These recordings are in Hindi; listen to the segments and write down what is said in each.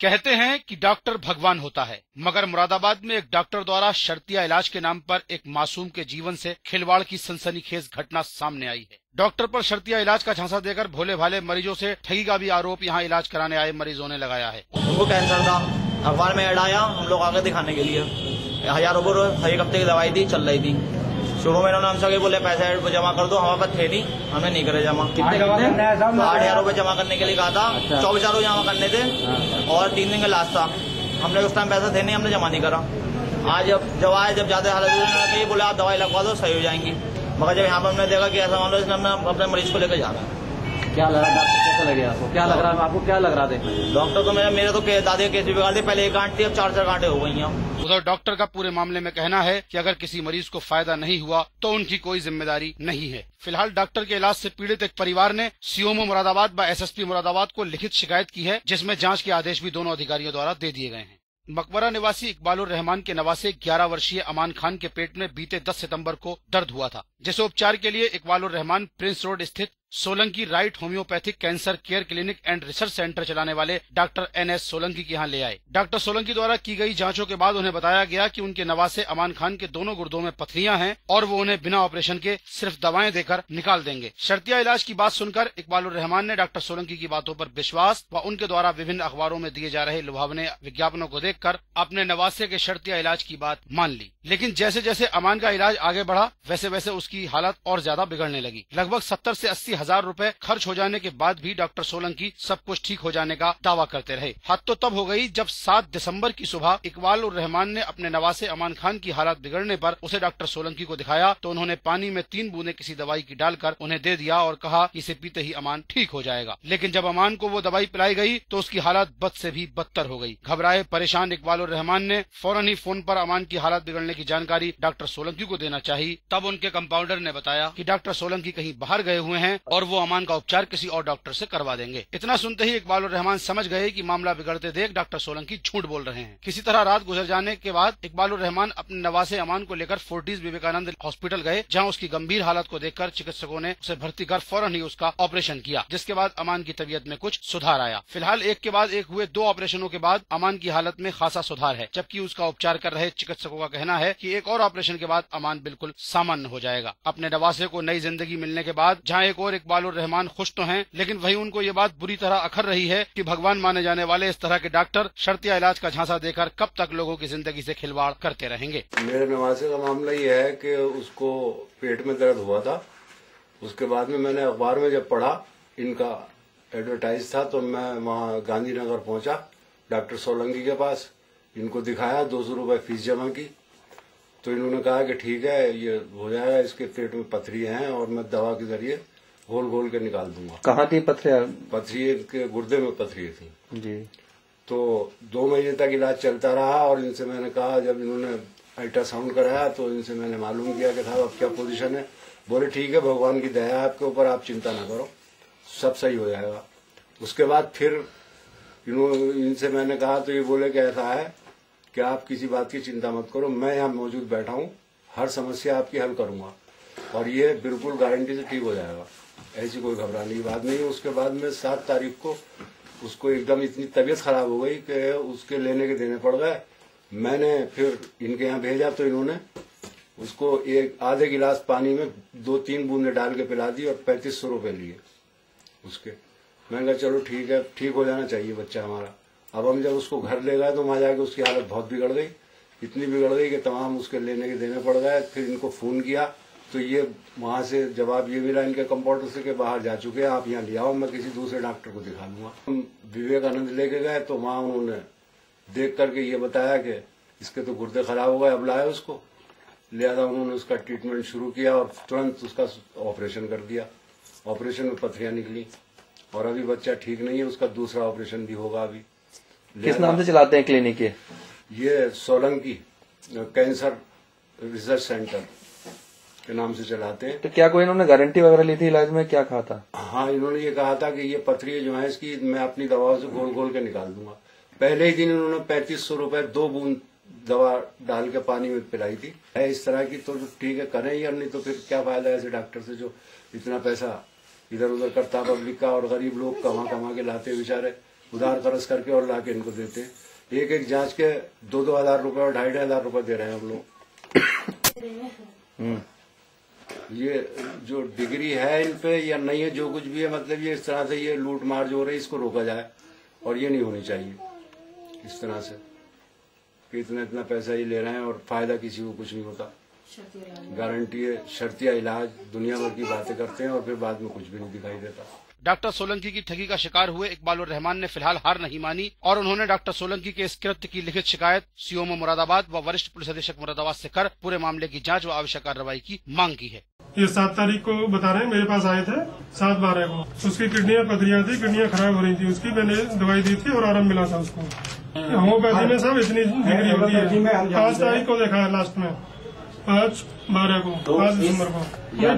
कहते हैं कि डॉक्टर भगवान होता है, मगर मुरादाबाद में एक डॉक्टर द्वारा शर्तिया इलाज के नाम पर एक मासूम के जीवन से खिलवाड़ की सनसनीखेज घटना सामने आई है। डॉक्टर पर शर्तिया इलाज का झांसा देकर भोले भाले मरीजों से ठगी का भी आरोप यहां इलाज कराने आए मरीजों ने लगाया है। उनको कैंसर था, अखबार में ऐड आया, हम लोग आगे दिखाने के लिए 1000 रुपये 1 हफ्ते की दवाई दी, चल रही थी। शुरू में इन्होंने हमसे बोले पैसे जमा कर दो, हमारे पास थे नहीं, हमने नहीं करे जमा। 8,000 रुपये जमा करने के लिए कहा था। 24,000 रुपये जमा करने थे और 3 दिन का लास्ट था। हमने उस टाइम पैसे थे नहीं, हमने जमा नहीं करा। आज जब आए, जब ज्यादा हालत बोले आप दवाई लगवा दो, सही हो जाएंगी। मगर जब यहाँ पर हमने देखा कि ऐसा मामला, इसलिए हमने अपने मरीज को लेकर जा रहा है। क्या लगा डॉक्टर, कैसा लगे आपको? क्या लग रहा है आपको? क्या लग रहा था? डॉक्टर तो मेरे तो दादे केस भी बिगाड़ दी, पहले 1 गांठ थी, अब 4 गांठें हो गई हैं। उधर डॉक्टर का पूरे मामले में कहना है कि अगर किसी मरीज को फायदा नहीं हुआ तो उनकी कोई जिम्मेदारी नहीं है। फिलहाल डॉक्टर के इलाज से पीड़ित एक परिवार ने सीओमओ मुरादाबाद व एसएसपी मुरादाबाद को लिखित शिकायत की है, जिसमें जांच के आदेश भी दोनों अधिकारियों द्वारा दे दिए गए हैं। मकबरा निवासी इकबालुर रहमान के नवासे 11 वर्षीय अमान खान के पेट में बीते 10 सितंबर को दर्द हुआ था, जिसे उपचार के लिए इकबालुर रहमान प्रिंस रोड स्थित Solanki right homeopathic cancer care clinic and research centre चलाने वाले डॉक्टर NS सोलंकी के यहाँ ले आए। डॉक्टर सोलंकी द्वारा की गई जांचों के बाद उन्हें बताया गया कि उनके नवासे अमान खान के दोनों गुर्दों में पथरियां हैं और वो उन्हें बिना ऑपरेशन के सिर्फ दवाएं देकर निकाल देंगे। शर्तिया इलाज की बात सुनकर इकबालुर रहमान ने डॉक्टर सोलंकी की बातों पर विश्वास व उनके द्वारा विभिन्न अखबारों में दिए जा रहे लुभावने विज्ञापनों को देखकर अपने नवासे के शर्तिया इलाज की बात मान ली। लेकिन जैसे जैसे अमान का इलाज आगे बढ़ा, वैसे वैसे उसकी हालत और ज्यादा बिगड़ने लगी। लगभग 70 से 80 हजार रुपए खर्च हो जाने के बाद भी डॉक्टर सोलंकी सब कुछ ठीक हो जाने का दावा करते रहे। हद तो तब हो गई जब 7 दिसंबर की सुबह इकबाल उर रहमान ने अपने नवासे अमान खान की हालत बिगड़ने पर उसे डॉक्टर सोलंकी को दिखाया तो उन्होंने पानी में 3 बूंदे किसी दवाई की डालकर उन्हें दे दिया और कहा इसे पीते ही अमान ठीक हो जाएगा। लेकिन जब अमान को वो दवाई पिलाई गई तो उसकी हालत बद से भी बदतर हो गई। घबराए परेशान इकबाल उर रहमान ने फौरन ही फोन पर अमान की हालत बिगड़ने की जानकारी डॉक्टर सोलंकी को देना चाहिए। तब उनके कंपाउंडर ने बताया कि डॉक्टर सोलंकी कहीं बाहर गए हुए हैं और वो अमान का उपचार किसी और डॉक्टर से करवा देंगे। इतना सुनते ही इकबाल उर रहमान समझ गए कि मामला बिगड़ते देख डॉक्टर सोलंकी झूठ बोल रहे हैं। किसी तरह रात गुजर जाने के बाद इकबाल उर रहमान अपने नवासे अमान को लेकर फोर्टिस विवेकानंद हॉस्पिटल गए, जहां उसकी गंभीर हालत को देखकर चिकित्सकों ने उसे भर्ती कर फौरन ही उसका ऑपरेशन किया, जिसके बाद अमान की तबीयत में कुछ सुधार आया। फिलहाल एक के बाद एक हुए 2 ऑपरेशनों के बाद अमान की हालत में खासा सुधार है, जबकि उसका उपचार कर रहे चिकित्सकों का कहना है कि एक और ऑपरेशन के बाद अमान बिल्कुल सामान्य हो जाएगा। अपने नवासे को नई जिंदगी मिलने के बाद जहां एक और इकबाल उर रहमान खुश तो हैं, लेकिन वहीं उनको ये बात बुरी तरह अखर रही है कि भगवान माने जाने वाले इस तरह के डॉक्टर शर्तिया इलाज का झांसा देकर कब तक लोगों की जिंदगी से खिलवाड़ करते रहेंगे। मेरे नवासे का मामला ये है कि उसको पेट में दर्द हुआ था। उसके बाद में मैंने अखबार में जब पढ़ा, इनका एडवर्टाइज था, तो मैं वहाँ गांधीनगर पहुंचा डॉक्टर सोलंकी के पास। इनको दिखाया, 200 रुपये फीस जमा की, तो इन्होंने कहा कि ठीक है ये हो जाएगा, इसके पेट में पथरी हैं और मैं दवा के जरिए घोल घोल के निकाल दूंगा। कहाँ थी पथरियां? पथरी के गुर्दे में पथरी थी जी। तो 2 महीने तक इलाज चलता रहा और इनसे मैंने कहा, जब इन्होंने अल्ट्रासाउंड कराया तो इनसे मैंने मालूम किया कि साहब अब क्या पोजीशन है। बोले ठीक है, भगवान की दया है आपके ऊपर, आप चिंता न करो, सब सही हो जाएगा। उसके बाद फिर इनसे मैंने कहा तो ये बोले कि ऐसा है कि आप किसी बात की चिंता मत करो, मैं यहाँ मौजूद बैठा हूँ, हर समस्या आपकी हल करूंगा और ये बिल्कुल गारंटी से ठीक हो जाएगा, ऐसी कोई घबराने की बात नहीं। उसके बाद में 7 तारीख को उसको एकदम इतनी तबीयत खराब हो गई कि उसके लेने के देने पड़ गए। मैंने फिर इनके यहाँ भेजा तो इन्होंने उसको एक आधे गिलास पानी में 2-3 बूंदे डाल के पिला दी और 3500 रुपये लिए उसके। मैंने कहा चलो ठीक है, ठीक हो जाना चाहिए बच्चा हमारा। अब हम जब उसको घर ले गए तो वहां जाके उसकी हालत बहुत बिगड़ गई, इतनी बिगड़ गई कि तमाम उसके लेने के देने पड़ गए। फिर इनको फोन किया तो ये वहां से जवाब ये मिला इनके कंपाउंडर से कि बाहर जा चुके हैं, आप यहाँ ले आओ, मैं किसी दूसरे डॉक्टर को दिखा लूंगा। हम विवेकानंद लेके गए तो वहां उन्होंने देख करके ये बताया कि इसके तो गुर्दे खराब हो गए, अब लाए उसको। लिहाजा उन्होंने उसका ट्रीटमेंट शुरू किया और तुरंत उसका ऑपरेशन कर दिया। ऑपरेशन में पथरियां निकली और अभी बच्चा ठीक नहीं है, उसका दूसरा ऑपरेशन भी होगा अभी। किस नाम से चलाते हैं क्लिनिक ये सोलंकी कैंसर रिसर्च सेंटर के नाम से चलाते हैं। तो क्या कोई इन्होंने गारंटी वगैरह ली थी इलाज में, क्या कहा था? हाँ, इन्होंने ये कहा था कि ये पथरी जो है इसकी मैं अपनी दवाओं से घोल घोल के निकाल दूंगा। पहले ही दिन इन्होंने 3500 रुपये 2 बूंद दवा डाल के पानी में पिलाई थी। है इस तरह की तो ठीक है करें ही, नहीं तो फिर क्या फायदा ऐसे डॉक्टर से जो इतना पैसा इधर उधर करता पब्लिक का और गरीब लोग कमा कमा के लाते बेचारे। उधार कर्ज करके और लाके इनको देते। एक एक जांच के 2-2 हजार रुपए और 2,500 हजार रुपए दे रहे हैं हम लोग। ये जो डिग्री है इन पे या नहीं है, जो कुछ भी है, मतलब ये इस तरह से ये लूट मार जो हो रही है इसको रोका जाए और ये नहीं होनी चाहिए इस तरह से कि इतना पैसा ये ले रहे हैं और फायदा किसी को कुछ नहीं होता। गारंटी है, शर्तिया इलाज, दुनिया भर की बातें करते हैं और फिर बाद में कुछ भी नहीं दिखाई देता। डॉक्टर सोलंकी की ठगी का शिकार हुए इकबाल उर रहमान ने फिलहाल हार नहीं मानी और उन्होंने डॉक्टर सोलंकी के इस कृत्य की लिखित शिकायत सीओमओ मुरादाबाद व वरिष्ठ पुलिस अधीक्षक मुरादाबाद से कर पूरे मामले की जांच व आवश्यक कार्रवाई की मांग की है। ये 7 तारीख को बता रहे हैं, मेरे पास आए थे 7/12 को। उसकी किडनियां पथरियां थी, किडनियां खराब हो रही थी उसकी। मैंने दवाई दी थी और आराम मिला था उसको। होम्योपैथी में सब इतनी डिग्री होती है। 5 तारीख को देखा है लास्ट में, 5/12 को, 5 दिसंबर को।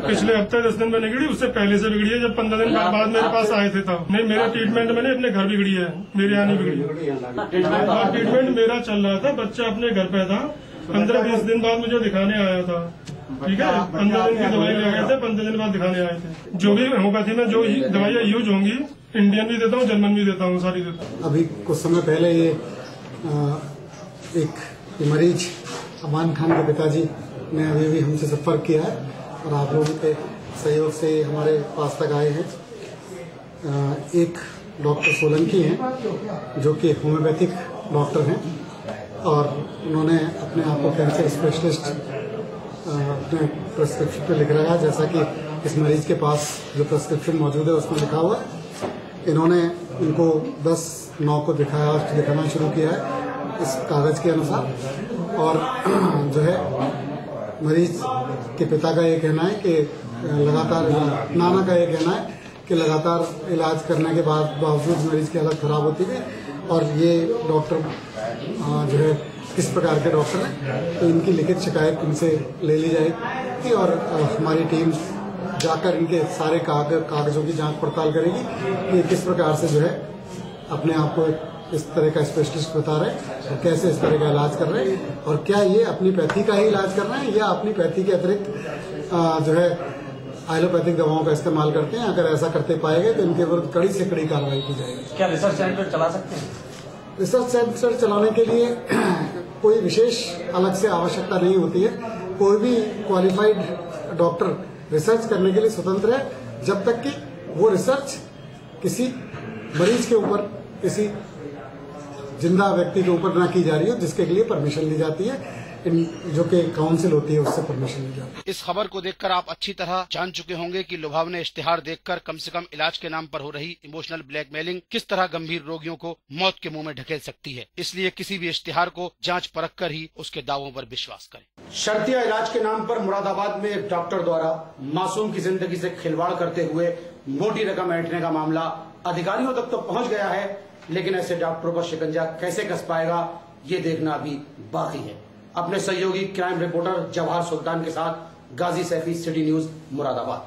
पिछले हफ्ते 10 दिन में बिगड़ी, उससे पहले से बिगड़ी है। जब 15 दिन बाद मेरे पास आए थे तब नहीं, मेरे ट्रीटमेंट मैंने अपने घर बिगड़ी है, मेरे यहाँ नहीं बिगड़ी। और ट्रीटमेंट मेरा चल रहा था, बच्चा अपने घर पे था। 15-20 दिन बाद मुझे दिखाने आया था, ठीक है। 15 दिन की दवाई ले गए थे, 15 दिन बाद दिखाने आए थे। जो भी होम्योपैथी में जो दवाइयाँ यूज होंगी, इंडियन भी देता हूँ, जर्मन भी देता हूँ, सारी देता हूँ। अभी कुछ समय पहले ये एक मरीज अमान खान के पिताजी ने अभी भी हमसे संपर्क किया है और आप लोगों के सहयोग से हमारे पास तक आए हैं। एक डॉक्टर सोलंकी हैं जो कि होम्योपैथिक डॉक्टर हैं और उन्होंने अपने आप को कैंसर स्पेशलिस्ट अपने प्रिस्क्रिप्शन पे लिख रखा है, जैसा कि इस मरीज के पास जो प्रिस्क्रिप्शन मौजूद है उसमें लिखा हुआ। इन्होंने उनको 10/9 को दिखाना शुरू किया है इस कागज के अनुसार। और जो है मरीज के पिता का ये कहना है कि लगातार, नाना का ये कहना है कि लगातार इलाज करने के बावजूद मरीज की हालत खराब होती है और ये डॉक्टर जो है किस प्रकार के डॉक्टर हैं, तो इनकी लिखित शिकायत इनसे ले ली जाएगी और हमारी टीम जाकर इनके सारे कागजों की जांच पड़ताल करेगी कि किस प्रकार से जो है अपने आप को इस तरह का स्पेशलिस्ट बता रहे हैं और कैसे इस तरह का इलाज कर रहे हैं और क्या ये अपनी पैथी का ही इलाज कर रहे हैं या अपनी पैथी के अतिरिक्त जो है एलोपैथिक दवाओं का इस्तेमाल करते हैं। अगर ऐसा करते पाए गए तो इनके विरुद्ध कड़ी से कड़ी कार्रवाई की जाएगी। क्या रिसर्च सेंटर चला सकते हैं? रिसर्च सेंटर चलाने के लिए कोई विशेष अलग से आवश्यकता नहीं होती है। कोई भी क्वालिफाइड डॉक्टर रिसर्च करने के लिए स्वतंत्र है, जब तक कि वो रिसर्च किसी मरीज के ऊपर, किसी जिंदा व्यक्ति के ऊपर ना की जा रही हो, जिसके लिए परमिशन ली जाती है, जो कि काउंसिल होती है उससे परमिशन ली जाती है। इस खबर को देखकर आप अच्छी तरह जान चुके होंगे कि लुभावने इश्तिहार देखकर कम से कम इलाज के नाम पर हो रही इमोशनल ब्लैकमेलिंग किस तरह गंभीर रोगियों को मौत के मुंह में ढकेल सकती है। इसलिए किसी भी इश्तिहार को जांच परख कर ही उसके दावों पर विश्वास करें। शर्तिया इलाज के नाम पर मुरादाबाद में एक डॉक्टर द्वारा मासूम की जिंदगी से खिलवाड़ करते हुए मोटी रकम ऐंठने का मामला अधिकारियों तक तो पहुंच गया है, लेकिन ऐसे डॉक्टरों पर शिकंजा कैसे कस पाएगा ये देखना अभी बाकी है। अपने सहयोगी क्राइम रिपोर्टर जवाहर सुल्तान के साथ गाजी सैफी, सिटी न्यूज, मुरादाबाद।